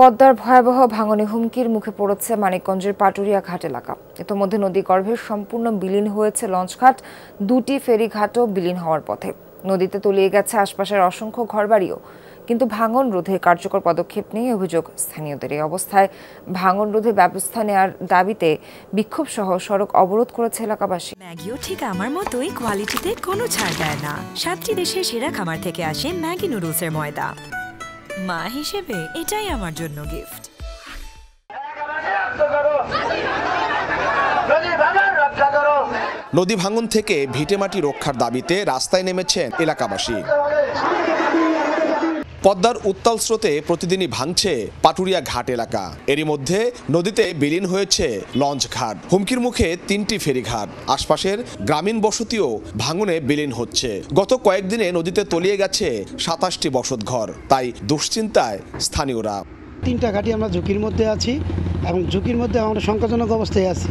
পদ্মার ভয়াবহ ভাঙনে হুমকির মুখে পড়েছে মানিকগঞ্জের পাটুরিয়া ঘাট এলাকা। ইতোমধ্যে নদীগর্ভে সম্পূর্ণ বিলীন হয়েছে লঞ্চঘাট, দুটি ফেরিঘাটও বিলীন হওয়ার পথে। নদীতে তলিয়ে গেছে আশপাশের অসংখ্য ঘরবাড়িও। কিন্তু ভাঙন রোধে কার্যকর পদক্ষেপ নেই অভিযোগ স্থানীয়দের। এই অবস্থায় ভাঙন রোধে ব্যবস্থা নেওয়ার দাবিতে বিক্ষোভ সহ সড়ক অবরোধ করেছে এলাকাবাসী। ম্যাগিও ঠিক আমার মতোই কোয়ালিটিতে কোনো ছাড় দেয় না। 7টি দেশের সেরা খামার থেকে আসে ম্যাগি নুডলসের ময়দা। মা হিসেবে এটাই আমার জন্য গিফট। নদী ভাঙন থেকে ভিটেমাটি রক্ষার দাবিতে রাস্তায় নেমেছেন এলাকাবাসী। পদ্মার উত্তাল স্রোতে প্রতিদিনই ভাঙছে পাটুরিয়া ঘাট এলাকা। এরই মধ্যে নদীতে বিলীন হয়েছে লঞ্চ ঘাট, হুমকির মুখে 3টি ফেরিঘাট। আশপাশের গ্রামীণ বসতিও ভাঙনে বিলীন হচ্ছে। গত কয়েকদিনে নদীতে তলিয়ে গেছে 27টি বসতঘর। তাই দুশ্চিন্তায় স্থানীয়রা। 3টা ঘাটই আমরা ঝুঁকির মধ্যে আছি এবং ঝুঁকির মধ্যে আমরা সংকটজনক অবস্থায় আছি।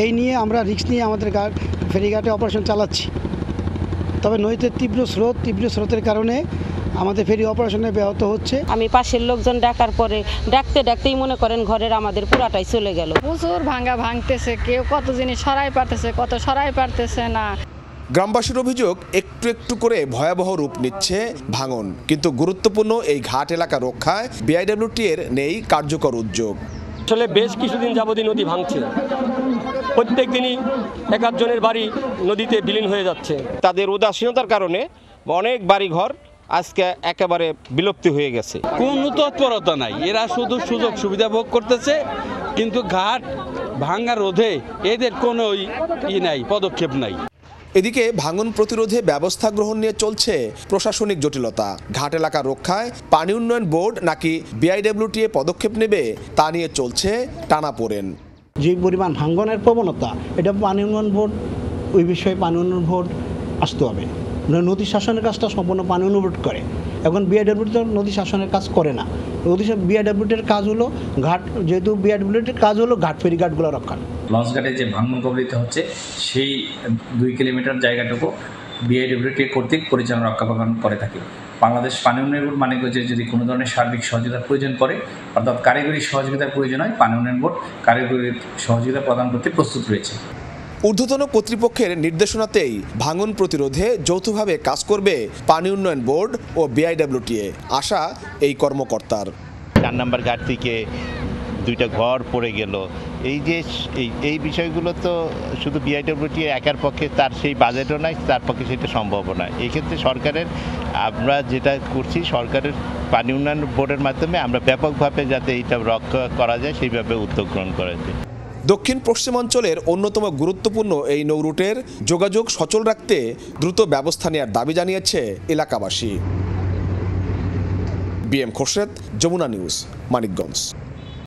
এই নিয়ে আমরা রিস্ক নিয়ে আমাদের ফেরিঘাটে অপারেশন চালাচ্ছি। তবে নদীতে তীব্র স্রোতের কারণে আমাদের ফেরি অপারেশনে ব্যাহত হচ্ছে। আমি পাশের লোকজন ডাকার পরে ডাকতেই মনে করেন ঘরের আমাদের পুরাটাই চলে গেল। প্রচুর ভাঙতেছে, কেউ কত জিনিস সরাই পারতেছে, কত সরাই পারতেছে না। গ্রামবাসীর অভিযোগ, একটু একটু করে ভয়াবহ রূপ নিচ্ছে ভাঙন, কিন্তু গুরুত্বপূর্ণ এই ঘাট এলাকা রক্ষায় বিআইডব্লিউটি এর নেই কার্যকর উদ্যোগ। আসলে বেশ কিছুদিন যাবতীয় নদী ভাঙছে, প্রত্যেক দিনই এক একজনের বাড়ি নদীতে বিলীন হয়ে যাচ্ছে। তাদের উদাসীনতার কারণে অনেক বাড়িঘর আজকে একেবারে বিলুপ্তি হয়ে গেছে। কোনো তৎপরতা নাই, এরা শুধু সুযোগ সুবিধা ভোগ করতেছে, কিন্তু ঘাট ভাঙা রোধে এদের কোনো নাই, পদক্ষেপ নাই। এদিকে ভাঙন প্রতিরোধে ব্যবস্থা গ্রহণ নিয়ে চলছে প্রশাসনিক জটিলতা। ঘাট এলাকা রক্ষায় পানি উন্নয়ন বোর্ড নাকি বিআইডব্লিউটিএ পদক্ষেপ নেবে তা নিয়ে চলছে টানাপোড়েন। যে পরিমাণ ভাঙনের প্রবণতা, এটা পানি উন্নয়ন বোর্ড, ওই বিষয়ে পানি উন্নয়ন বোর্ড আসতে হবে। নদী শাসনের কাজটা সম্পূর্ণ পানি উন্নয়ন বোর্ড করে। এখন বিআইডব্লিউটি নদী শাসনের কাজ করে না। বিআইডব্লিউটির কাজ হলো ঘাট, যেহেতু বিআইডব্লিউটির কাজ হলো ঘাট ফেরিঘাটগুলো রক্ষা। লঞ্চঘাটে যে ভাঙন কবলিত হচ্ছে সেই 2 কিলোমিটার জায়গাটুকু বিআইডব্লিউটি কর্তৃক পরিচালনা রক্ষাপালন করে থাকে। বাংলাদেশ পানি উন্নয়ন বোর্ড মানিকগঞ্জে যদি কোনো ধরনের সার্বিক সহযোগিতার প্রয়োজন পড়ে, অর্থাৎ কারিগরি সহযোগিতার প্রয়োজন হয়, পানি উন্নয়ন বোর্ড কারিগরি সহযোগিতা প্রদান করতে প্রস্তুত রয়েছে। ঊর্ধ্বতন কর্তৃপক্ষের নির্দেশনাতেই ভাঙন প্রতিরোধে যৌথভাবে কাজ করবে পানি উন্নয়ন বোর্ড ও বিআইডব্লিউটিএ, আশা এই কর্মকর্তার। 4 নম্বর ঘাট থেকে 2টা ঘর পড়ে গেল, এই বিষয়গুলো তো শুধু বিআইডব্লিউটিএ একার পক্ষে, তার সেই বাজেটও নাই, তার পক্ষে সেটা সম্ভব নয়। এই ক্ষেত্রে সরকারের, আমরা যেটা করছি, সরকারের পানি উন্নয়ন বোর্ডের মাধ্যমে আমরা ব্যাপকভাবে যাতে এইটা রক্ষা করা যায় সেইভাবে উদ্যোগ গ্রহণ করা যায়। দক্ষিণ পশ্চিমাঞ্চলের অন্যতম গুরুত্বপূর্ণ এই নৌরুটের যোগাযোগ সচল রাখতে দ্রুত ব্যবস্থা নেওয়ার দাবি জানিয়েছে এলাকাবাসী। BM Khorshed, Jamuna news, Manikganj.